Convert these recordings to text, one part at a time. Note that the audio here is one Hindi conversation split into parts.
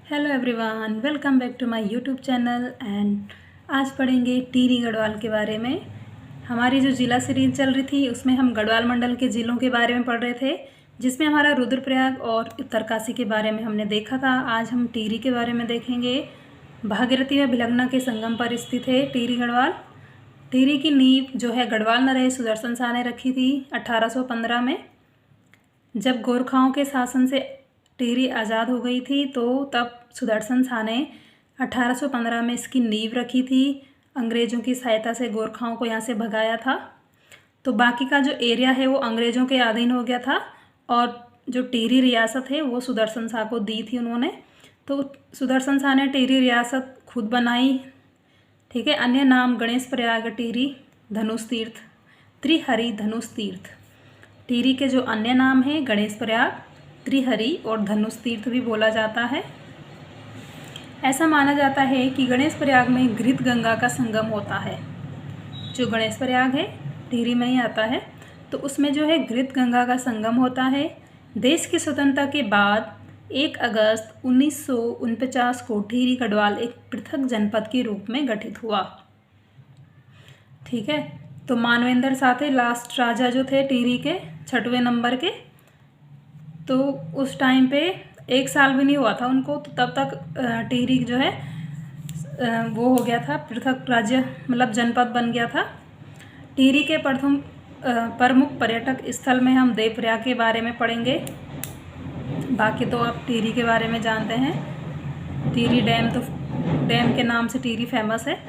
Hello everyone, welcome back to my YouTube channel. And आज पढ़ेंगे टिहरी गढ़वाल के बारे में। हमारी जो ज़िला सीरीज चल रही थी उसमें हम गढ़वाल मंडल के ज़िलों के बारे में पढ़ रहे थे, जिसमें हमारा रुद्रप्रयाग और उत्तरकाशी के बारे में हमने देखा था। आज हम टिहरी के बारे में देखेंगे। भागीरथी व भिलंगना के संगम पर स्थित है टिहरी गढ़वाल। टिहरी की नींव जो है गढ़वाल नरेश सुदर्शन शाह ने रखी थी 1815 में। जब गोरखाओं के शासन से टिहरी आज़ाद हो गई थी तो तब सुदर्शन शाह ने 1815 में इसकी नींव रखी थी। अंग्रेज़ों की सहायता से गोरखाओं को यहाँ से भगाया था। तो बाकी का जो एरिया है वो अंग्रेज़ों के अधीन हो गया था और जो टिहरी रियासत है वो सुदर्शन शाह को दी थी उन्होंने। तो सुदर्शन शाह ने टिहरी रियासत खुद बनाई। ठीक है। अन्य नाम गणेश प्रयाग टिहरी, धनुष तीर्थ, त्रिहरि धनुष तीर्थ। टिहरी के जो अन्य नाम हैं गणेश प्रयाग, त्रिहरि और धनुष तीर्थ भी बोला जाता है। ऐसा माना जाता है कि गणेश प्रयाग में घृत गंगा का संगम होता है। जो गणेश प्रयाग है टिहरी में ही आता है, तो उसमें जो है घृत गंगा का संगम होता है। देश की स्वतंत्रता के बाद 1 अगस्त 1949 को टिहरी गढ़वाल एक पृथक जनपद के रूप में गठित हुआ। ठीक है। तो मानवेंद्र शाह थे लास्ट राजा जो थे टिहरी के, 6वें नंबर के। तो उस टाइम पे 1 साल भी नहीं हुआ था उनको, तो तब तक टिहरी जो है वो हो गया था पृथक राज्य, मतलब जनपद बन गया था। टिहरी के प्रथम प्रमुख पर्यटक स्थल में हम देवप्रयाग के बारे में पढ़ेंगे। बाकी तो आप टिहरी के बारे में जानते हैं। टिहरी डैम, तो डैम के नाम से टिहरी फेमस है।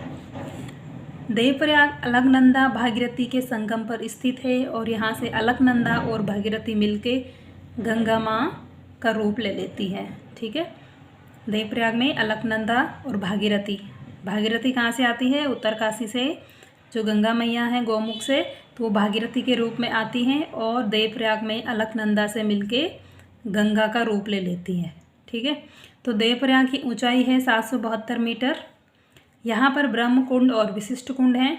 देवप्रयाग अलकनंदा भागीरथी के संगम पर स्थित है और यहाँ से अलकनंदा और भागीरथी मिलके गंगा माँ का रूप ले लेती है। ठीक है। देवप्रयाग में अलकनंदा और भागीरथी, भागीरथी कहाँ से आती है? उत्तरकाशी से। जो गंगा मैया हैं गौमुख से, तो वो भागीरथी के रूप में आती हैं और देवप्रयाग में अलकनंदा से मिलके गंगा का रूप ले लेती है। ठीक है। तो देवप्रयाग की ऊंचाई है 772 मीटर। यहाँ पर ब्रह्म कुंड और विशिष्ट कुंड हैं।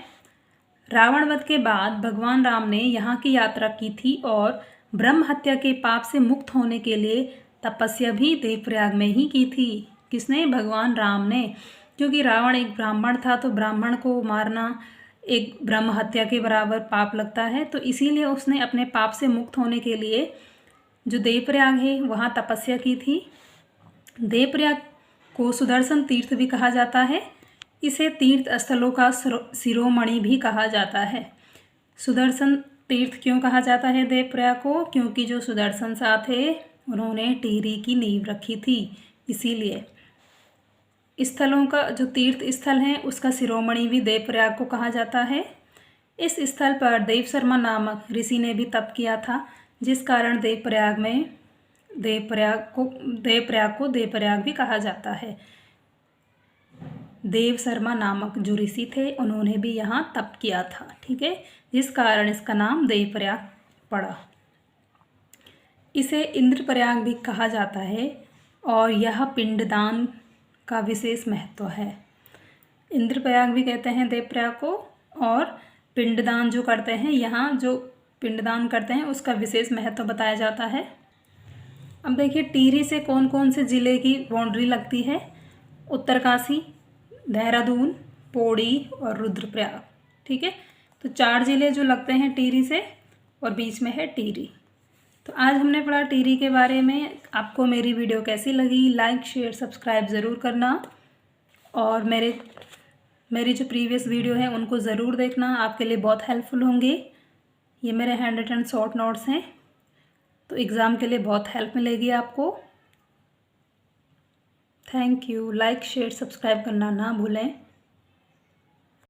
रावण वध के बाद भगवान राम ने यहाँ की यात्रा की थी और ब्रह्म हत्या के पाप से मुक्त होने के लिए तपस्या भी देवप्रयाग में ही की थी। किसने? भगवान राम ने। क्योंकि रावण एक ब्राह्मण था, तो ब्राह्मण को मारना एक ब्रह्म हत्या के बराबर पाप लगता है। तो इसीलिए उसने अपने पाप से मुक्त होने के लिए जो देवप्रयाग है वहाँ तपस्या की थी। देवप्रयाग को सुदर्शन तीर्थ भी कहा जाता है। इसे तीर्थ स्थलों का शिरोमणि भी कहा जाता है। सुदर्शन तीर्थ क्यों कहा जाता है देवप्रयाग को? क्योंकि जो सुदर्शन शाह थे उन्होंने टिहरी की नींव रखी थी, इसीलिए। स्थलों का जो तीर्थ स्थल है उसका शिरोमणि भी देवप्रयाग को कहा जाता है। इस स्थल पर देव शर्मा नामक ऋषि ने भी तप किया था, जिस कारण देवप्रयाग को देवप्रयाग भी कहा जाता है। देव शर्मा नामक जो ऋषि थे उन्होंने भी यहाँ तप किया था। ठीक है। जिस कारण इसका नाम देवप्रयाग पड़ा। इसे इंद्रप्रयाग भी कहा जाता है और यह पिंडदान का विशेष महत्व है। इंद्रप्रयाग भी कहते हैं देवप्रयाग को, और पिंडदान जो करते हैं, यहाँ जो पिंडदान करते हैं उसका विशेष महत्व बताया जाता है। अब देखिए टिहरी से कौन कौन से ज़िले की बाउंड्री लगती है। उत्तरकाशी, देहरादून, पौड़ी और रुद्रप्रयाग। ठीक है। तो 4 ज़िले जो लगते हैं टिहरी से, और बीच में है टिहरी। तो आज हमने पढ़ा टिहरी के बारे में। आपको मेरी वीडियो कैसी लगी? लाइक, शेयर, सब्सक्राइब ज़रूर करना, और मेरी जो प्रीवियस वीडियो है उनको ज़रूर देखना, आपके लिए बहुत हेल्पफुल होंगे। ये मेरे हैंड रिटन शॉर्ट नोट्स हैं, तो एग्ज़ाम के लिए बहुत हेल्प मिलेगी आपको। Thank you. Like, share, subscribe करना ना भूलें।